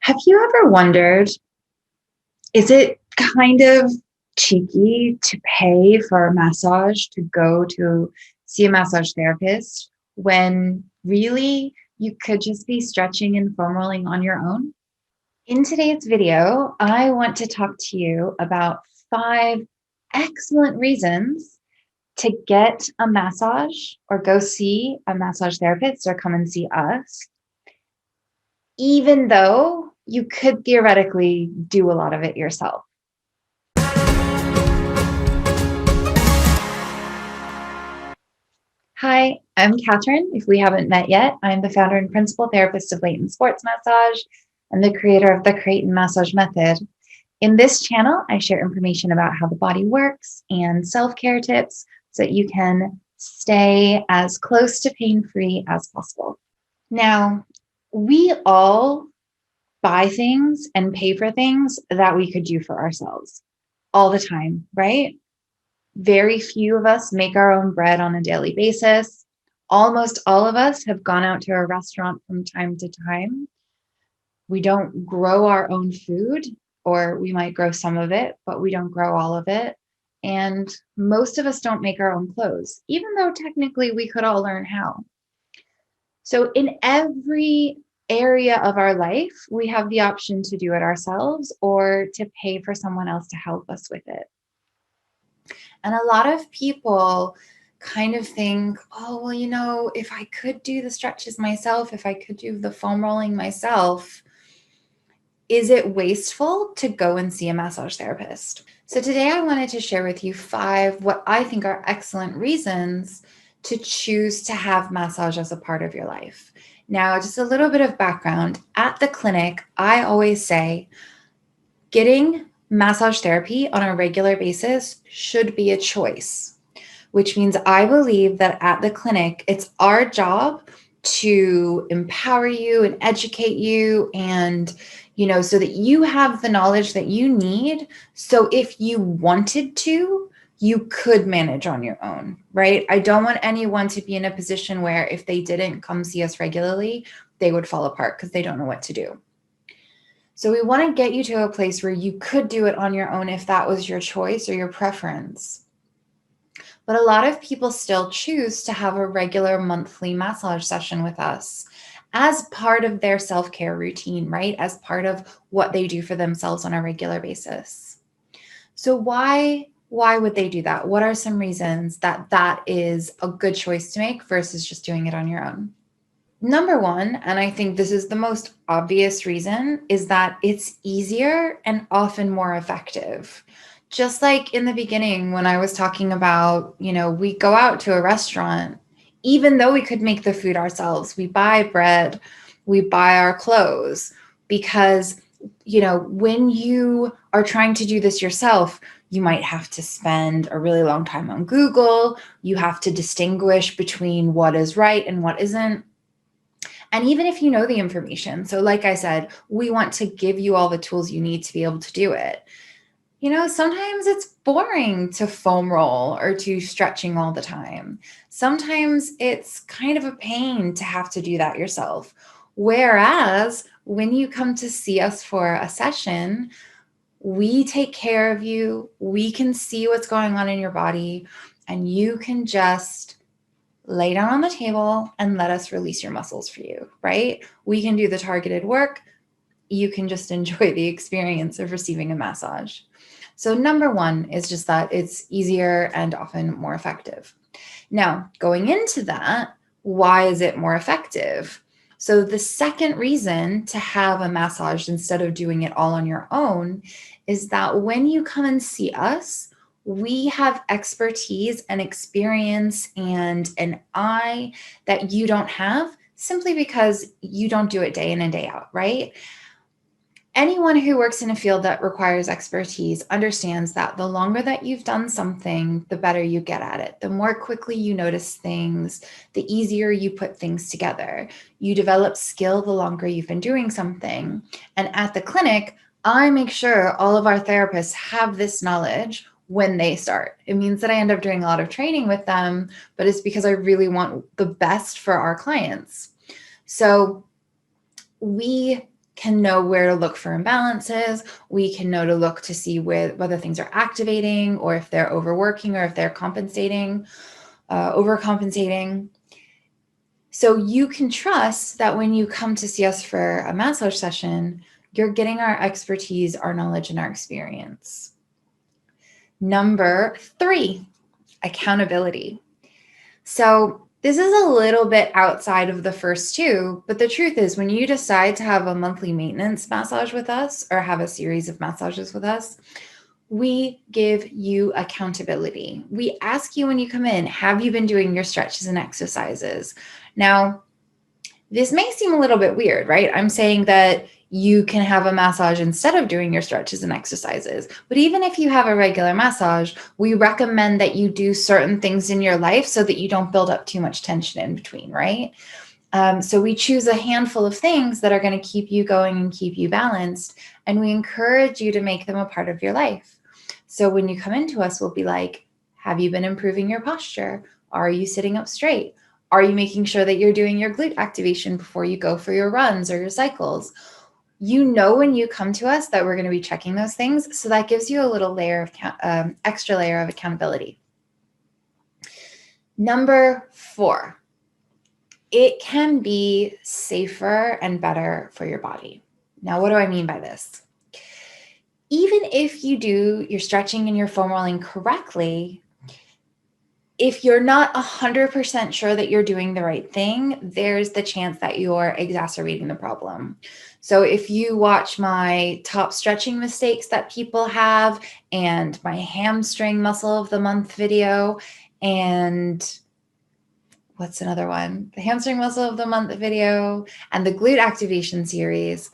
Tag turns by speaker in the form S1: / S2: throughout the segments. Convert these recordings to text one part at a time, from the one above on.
S1: Have you ever wondered, is it kind of cheeky to pay for a massage to go to see a massage therapist when really you could just be stretching and foam rolling on your own? In today's video, I want to talk to you about 5 excellent reasons to get a massage or go see a massage therapist or come and see us, even though you could theoretically do a lot of it yourself. Hi, I'm Catherine. If we haven't met yet, I'm the founder and principal therapist of Layton Sports Massage and the creator of the Creighton Massage Method. In this channel, I share information about how the body works and self-care tips so that you can stay as close to pain-free as possible. Now, we all buy things and pay for things that we could do for ourselves all the time, right? Very few of us make our own bread on a daily basis. Almost all of us have gone out to a restaurant from time to time. We don't grow our own food, or we might grow some of it, but we don't grow all of it. And most of us don't make our own clothes, even though technically we could all learn how. So in every area of our life, we have the option to do it ourselves or to pay for someone else to help us with it. And a lot of people kind of think, oh, well, if I could do the stretches myself, if I could do the foam rolling myself, is it wasteful to go and see a massage therapist? So today I wanted to share with you 5 what I think are excellent reasons to choose to have massage as a part of your life. Now, just a little bit of background. At the clinic, I always say getting massage therapy on a regular basis should be a choice, which means I believe that at the clinic, it's our job to empower you and educate you and so that you have the knowledge that you need. So if you wanted to, you could manage on your own, right? I don't want anyone to be in a position where if they didn't come see us regularly, they would fall apart because they don't know what to do. So we want to get you to a place where you could do it on your own if that was your choice or your preference. But a lot of people still choose to have a regular monthly massage session with us as part of their self-care routine, right? As part of what they do for themselves on a regular basis. So why would they do that? What are some reasons that that is a good choice to make versus just doing it on your own? Number one, and I think this is the most obvious reason, is that it's easier and often more effective. Just like in the beginning when I was talking about, we go out to a restaurant, even though we could make the food ourselves, we buy bread, we buy our clothes, because, when you are trying to do this yourself, you might have to spend a really long time on Google. You have to distinguish between what is right and what isn't. And even if you know the information, so like I said, we want to give you all the tools you need to be able to do it. Sometimes it's boring to foam roll or to stretching all the time. Sometimes it's kind of a pain to have to do that yourself. Whereas when you come to see us for a session, we take care of you. We can see what's going on in your body, and you can just lay down on the table and let us release your muscles for you, right? We can do the targeted work. You can just enjoy the experience of receiving a massage. So number one is just that it's easier and often more effective. Now, going into that, why is it more effective? So the second reason to have a massage instead of doing it all on your own is that when you come and see us, we have expertise and experience and an eye that you don't have simply because you don't do it day in and day out, right? Anyone who works in a field that requires expertise understands that the longer that you've done something, the better you get at it. The more quickly you notice things, the easier you put things together. You develop skill the longer you've been doing something. And at the clinic, I make sure all of our therapists have this knowledge when they start. It means that I end up doing a lot of training with them, but it's because I really want the best for our clients. So we can know where to look for imbalances. We can know to look to see whether things are activating or if they're overworking or if they're compensating, overcompensating. So you can trust that when you come to see us for a massage session, you're getting our expertise, our knowledge, and our experience. Number 3, accountability. So this is a little bit outside of the first two, but the truth is when you decide to have a monthly maintenance massage with us or have a series of massages with us, we give you accountability. We ask you when you come in, have you been doing your stretches and exercises? Now, this may seem a little bit weird, right? I'm saying that you can have a massage instead of doing your stretches and exercises. But even if you have a regular massage, we recommend that you do certain things in your life so that you don't build up too much tension in between, right? So we choose a handful of things that are going to keep you going and keep you balanced. And we encourage you to make them a part of your life. So when you come into us, we'll be like, have you been improving your posture? Are you sitting up straight? Are you making sure that you're doing your glute activation before you go for your runs or your cycles? You know when you come to us that we're going to be checking those things. So that gives you a little layer of extra layer of accountability. Number 4, it can be safer and better for your body. Now, what do I mean by this? Even if you do your stretching and your foam rolling correctly, if you're not 100% sure that you're doing the right thing, there's the chance that you're exacerbating the problem. So if you watch my top stretching mistakes that people have and my hamstring muscle of the month video and what's another one? The hamstring muscle of the month video and the glute activation series,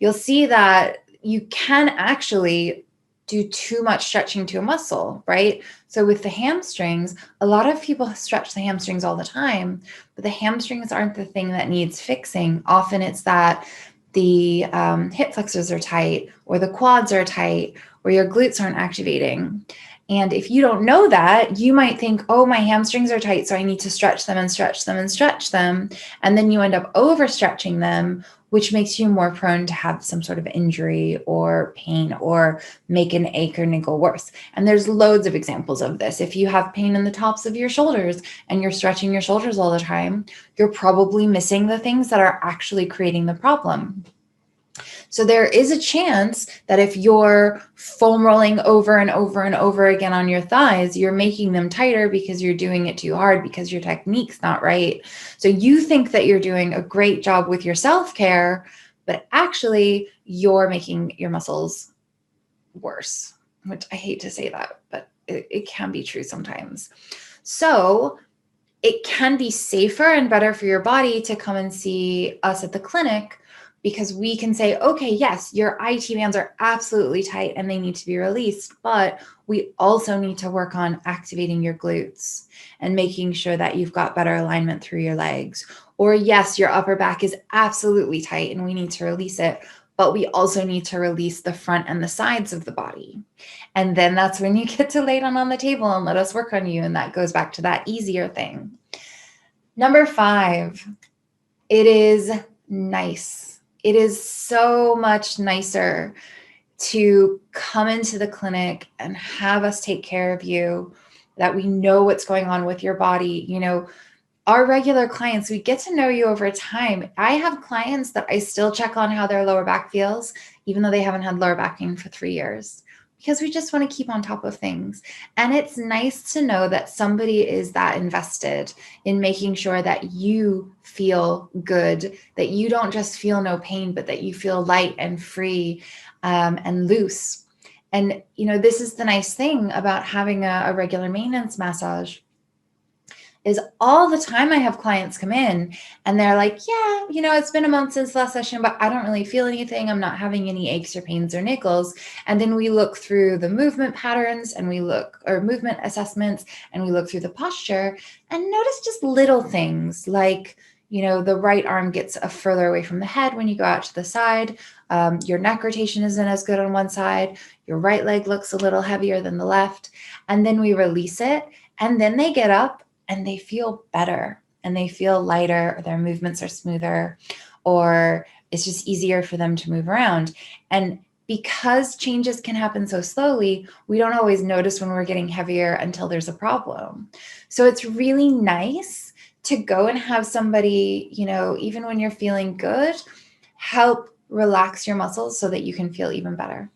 S1: you'll see that you can actually do too much stretching to a muscle, right? So with the hamstrings, a lot of people stretch the hamstrings all the time, but the hamstrings aren't the thing that needs fixing. Often it's that the hip flexors are tight or the quads are tight or your glutes aren't activating. And if you don't know that, you might think, oh, my hamstrings are tight, so I need to stretch them and stretch them and stretch them. And then you end up overstretching them, which makes you more prone to have some sort of injury or pain or make an ache or niggle worse. And there's loads of examples of this. If you have pain in the tops of your shoulders and you're stretching your shoulders all the time, you're probably missing the things that are actually creating the problem. So there is a chance that if you're foam rolling over and over and over again on your thighs, you're making them tighter because you're doing it too hard because your technique's not right. So you think that you're doing a great job with your self-care, but actually you're making your muscles worse, which I hate to say that, but it can be true sometimes. So it can be safer and better for your body to come and see us at the clinic because we can say, okay, yes, your IT bands are absolutely tight and they need to be released, but we also need to work on activating your glutes and making sure that you've got better alignment through your legs. Or yes, your upper back is absolutely tight and we need to release it, but we also need to release the front and the sides of the body. And then that's when you get to lay down on the table and let us work on you. And that goes back to that easier thing. Number 5, it is nice. It is so much nicer to come into the clinic and have us take care of you, that we know what's going on with your body. You know, our regular clients, we get to know you over time. I have clients that I still check on how their lower back feels, even though they haven't had lower back pain for 3 years, because we just want to keep on top of things. And it's nice to know that somebody is that invested in making sure that you feel good, that you don't just feel no pain, but that you feel light and free and loose. And, you know, this is the nice thing about having a regular maintenance massage is all the time I have clients come in and they're like, yeah, you know, it's been a month since the last session, but I don't really feel anything. I'm not having any aches or pains or niggles. And then we look through the movement patterns and movement assessments, and we look through the posture and notice just little things like, you know, the right arm gets further away from the head when you go out to the side. Your neck rotation isn't as good on one side. Your right leg looks a little heavier than the left. And then we release it. And then they get up and they feel better and they feel lighter, or their movements are smoother, or it's just easier for them to move around. And because changes can happen so slowly, we don't always notice when we're getting heavier until there's a problem. So it's really nice to go and have somebody, even when you're feeling good, help relax your muscles so that you can feel even better.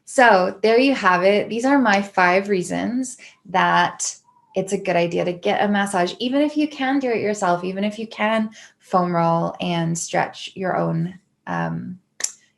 S1: So there you have it. These are my 5 reasons that it's a good idea to get a massage, even if you can do it yourself, even if you can foam roll and stretch your own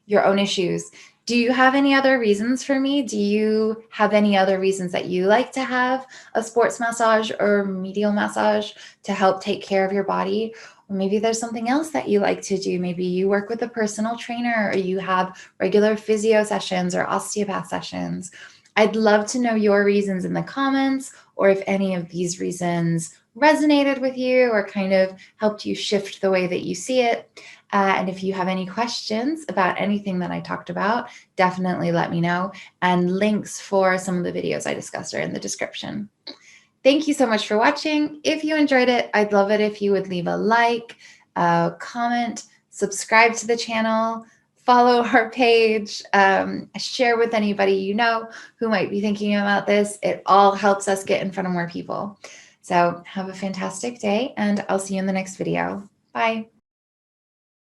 S1: issues. Do you have any other reasons for me? Do you have any other reasons that you like to have a sports massage or remedial massage to help take care of your body? Or maybe there's something else that you like to do. Maybe you work with a personal trainer, or you have regular physio sessions or osteopath sessions. I'd love to know your reasons in the comments, or if any of these reasons resonated with you or kind of helped you shift the way that you see it. And if you have any questions about anything that I talked about, definitely let me know. And links for some of the videos I discussed are in the description. Thank you so much for watching. If you enjoyed it, I'd love it if you would leave a like, comment, subscribe to the channel, follow our page, share with anybody you know who might be thinking about this. It all helps us get in front of more people. So have a fantastic day, and I'll see you in the next video. Bye.